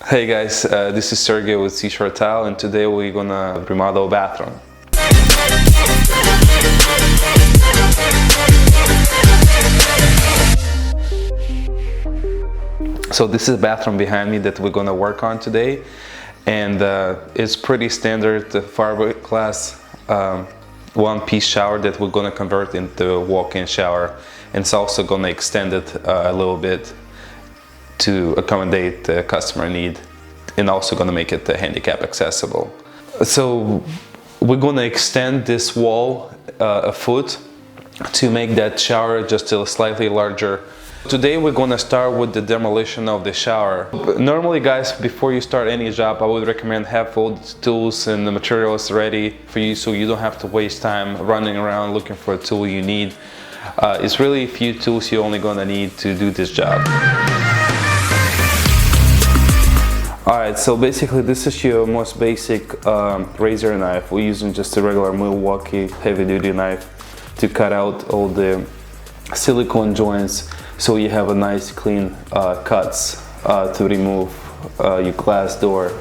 Hey guys, this is Sergey with Seashore Tile, and today we're gonna remodel a bathroom. So this is a bathroom behind me that we're gonna work on today, and it's pretty standard fiberglass one-piece shower that we're gonna convert into a walk-in shower, and it's also gonna extend it a little bit to accommodate the customer need, and also gonna make it handicap accessible. So we're gonna extend this wall a foot to make that shower just a slightly larger. Today we're gonna start with the demolition of the shower. Normally guys, before you start any job, I would recommend have all the tools and the materials ready for you so you don't have to waste time running around looking for a tool you need. It's really a few tools you're only gonna need to do this job. Alright, so basically this is your most basic razor knife. We're using just a regular Milwaukee heavy-duty knife to cut out all the silicone joints so you have a nice clean cuts to remove your glass door.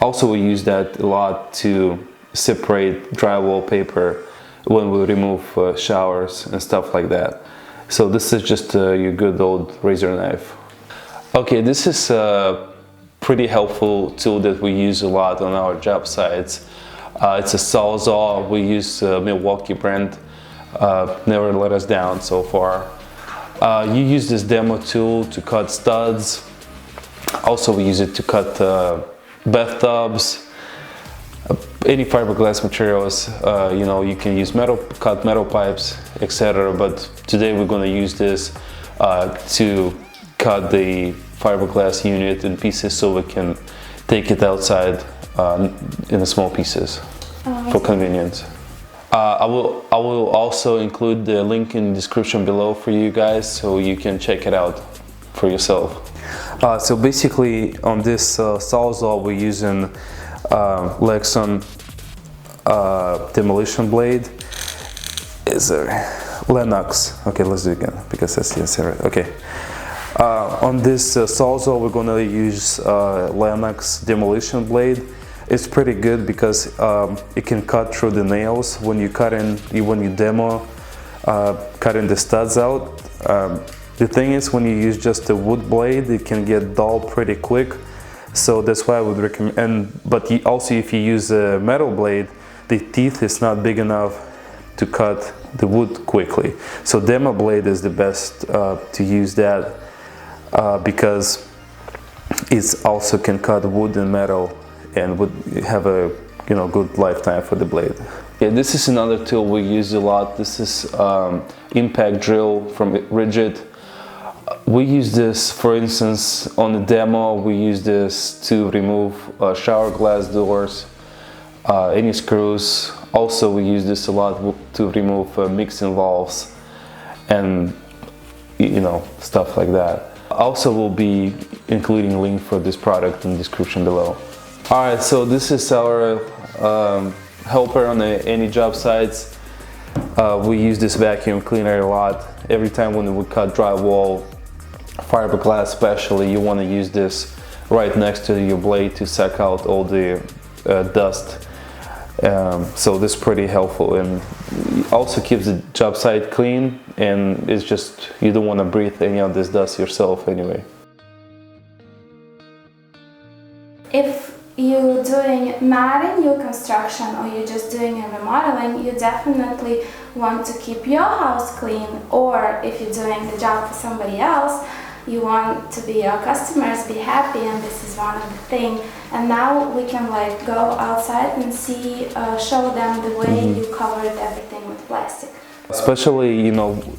Also we use that a lot to separate drywall paper when we remove showers and stuff like that. So this is just your good old razor knife. Okay, this is pretty helpful tool that we use a lot on our job sites. It's a Sawzall. We use Milwaukee brand. Never let us down so far. You use this demo tool to cut studs. Also we use it to cut bathtubs, any fiberglass materials. You know, you can use cut metal pipes, etc. But today we're going to use this to cut the fiberglass unit in pieces so we can take it outside in small pieces for convenience. I will also include the link in the description below for you guys so you can check it out for yourself. So basically on this Sawzall we're using Lexon demolition blade. Is there Lennox? Okay, let's do it again because that's the answer. Okay. On this Sawzall we're gonna use Lennox demolition blade. It's pretty good because it can cut through the nails when you demo, cutting the studs out. The thing is, when you use just a wood blade, it can get dull pretty quick. So that's why I would recommend. But also, if you use a metal blade, the teeth is not big enough to cut the wood quickly. So demo blade is the best to use that because it also can cut wood and metal and would have a good lifetime for the blade. Yeah, this is another tool we use a lot. This is impact drill from Rigid. We use this, for instance, on the demo. We use this to remove shower glass doors, any screws. Also, we use this a lot to remove mixing valves and stuff like that. Also, we'll be including a link for this product in the description below. Alright, so this is our helper on any job sites. We use this vacuum cleaner a lot. Every time when we cut drywall, fiberglass especially, you want to use this right next to your blade to suck out all the dust. So this is pretty helpful, and also keeps the job site clean, and it's just, you don't want to breathe any of this dust yourself anyway. If you're doing not a new construction or you're just doing a remodeling, you definitely want to keep your house clean, or if you're doing the job for somebody else, you want to be your customers be happy, and this is one of the things. And now we can go outside and see, show them the way you covered everything with plastic. Especially,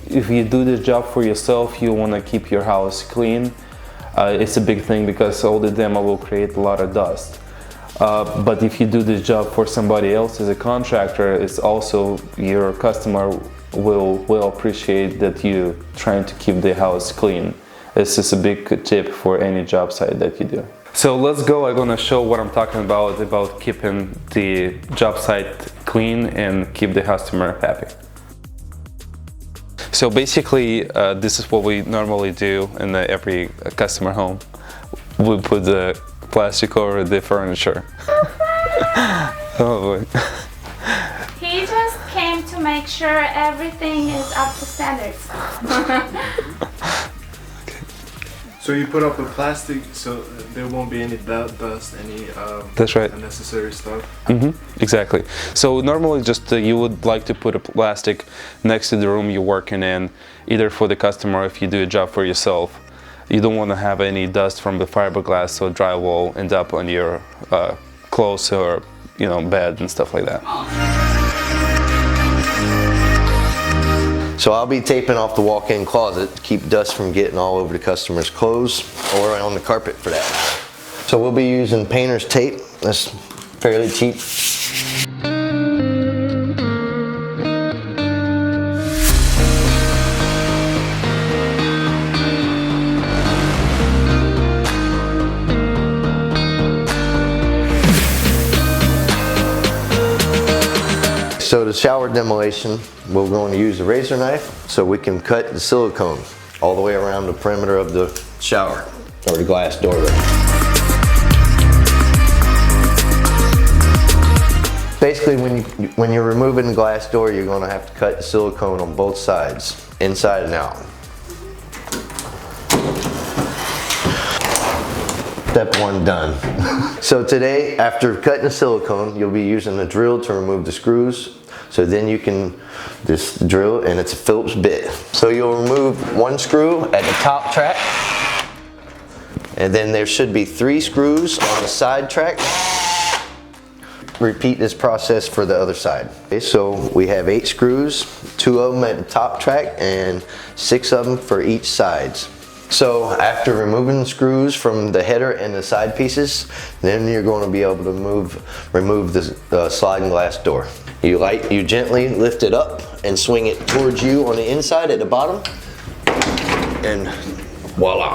if you do this job for yourself, you want to keep your house clean. It's a big thing because all the demo will create a lot of dust. But if you do this job for somebody else as a contractor, it's also your customer will appreciate that you're trying to keep the house clean. This is a big tip for any job site that you do. So let's go. I'm gonna show what I'm talking about keeping the job site clean and keep the customer happy. So basically, this is what we normally do in every customer home. We put the plastic over the furniture. Oh boy. He just came to make sure everything is up to standards. So you put up a plastic so there won't be any dust, any That's right. unnecessary stuff? Exactly. So normally just you would like to put a plastic next to the room you're working in, either for the customer or if you do a job for yourself. You don't want to have any dust from the fiberglass or drywall end up on your clothes or bed and stuff like that. So I'll be taping off the walk-in closet to keep dust from getting all over the customer's clothes or on the carpet for that. So we'll be using painter's tape. That's fairly cheap. So the shower demolition, we're going to use a razor knife so we can cut the silicone all the way around the perimeter of the shower or the glass doorway. Basically, when you're removing the glass door, you're going to have to cut the silicone on both sides, inside and out. Step one done. So today, after cutting the silicone, you'll be using a drill to remove the screws. So then you can just drill, and it's a Phillips bit. So you'll remove one screw at the top track, and then there should be 3 screws on the side track. Repeat this process for the other side. Okay, so we have 8 screws, 2 of them at the top track and 6 of them for each sides. So after removing the screws from the header and the side pieces, then you're going to be able to remove the sliding glass door. You gently lift it up and swing it towards you on the inside at the bottom, and voila.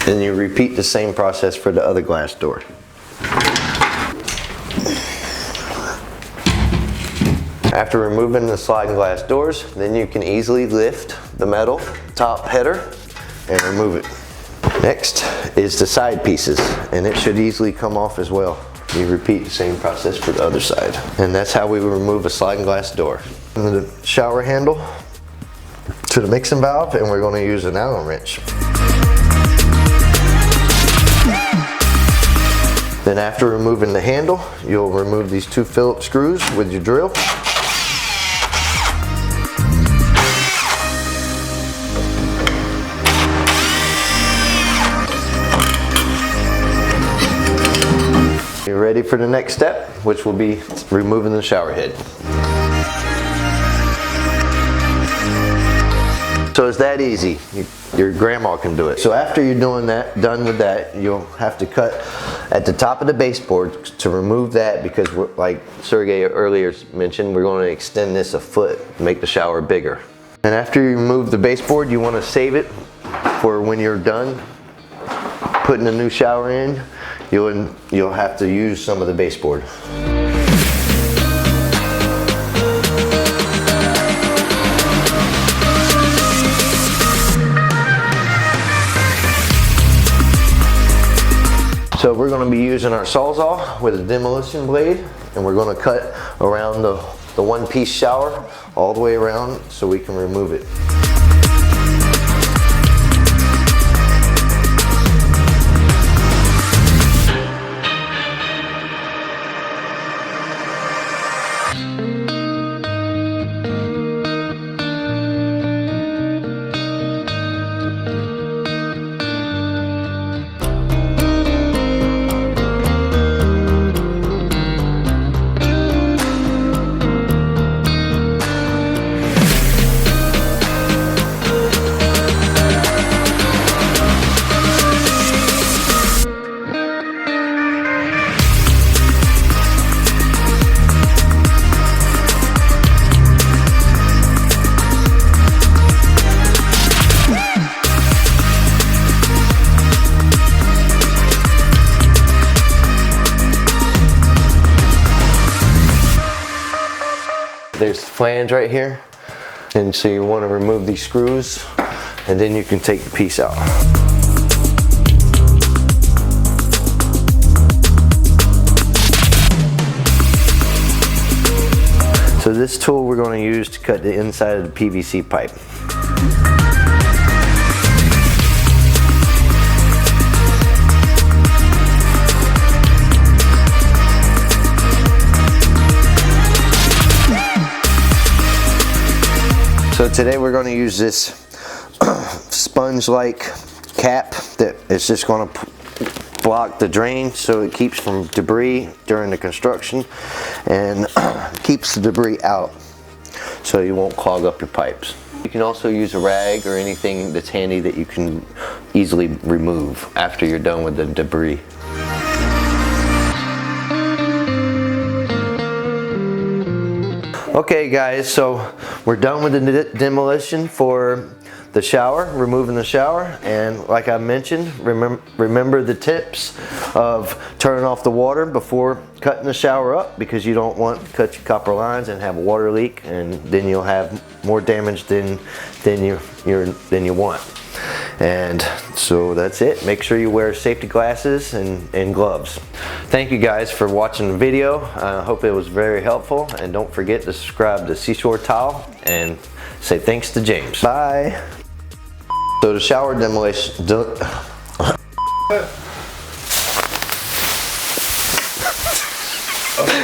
Then you repeat the same process for the other glass door. After removing the sliding glass doors, then you can easily lift the metal top header and remove it. Next is the side pieces, and it should easily come off as well. You repeat the same process for the other side. And that's how we remove a sliding glass door. And the shower handle to the mixing valve, and we're going to use an Allen wrench. Then after removing the handle, you'll remove these 2 Phillips screws with your drill. You're ready for the next step, which will be removing the shower head. So it's that easy. Your grandma can do it. So after you're done with that, you'll have to cut at the top of the baseboard to remove that, because like Sergey earlier mentioned, we're going to extend this a foot to make the shower bigger. And after you remove the baseboard, you want to save it for when you're done putting a new shower in. You'll have to use some of the baseboard. So we're going to be using our Sawzall with a demolition blade, and we're going to cut around the one-piece shower all the way around so we can remove it. There's the flange right here, and so you want to remove these screws and then you can take the piece out. So this tool we're going to use to cut the inside of the PVC pipe. So today we're going to use this sponge-like cap that is just going to block the drain so it keeps from debris during the construction and keeps the debris out so you won't clog up your pipes. You can also use a rag or anything that's handy that you can easily remove after you're done with the debris. Okay guys, so we're done with the demolition for the shower, removing the shower, and like I mentioned, remember the tips of turning off the water before cutting the shower up, because you don't want to cut your copper lines and have a water leak, and then you'll have more damage than you want. And so that's it. Make sure you wear safety glasses and gloves. Thank you guys for watching the video. I hope it was very helpful, and don't forget to subscribe to Seashore Tile and say thanks to James. Bye. So the shower demolition.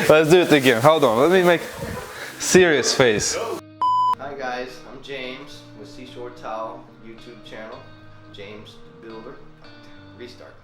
Let's do it again. Hold on. Let me make serious face. Hi guys, I'm James with Seashore Tile YouTube channel. James Builder. Restart.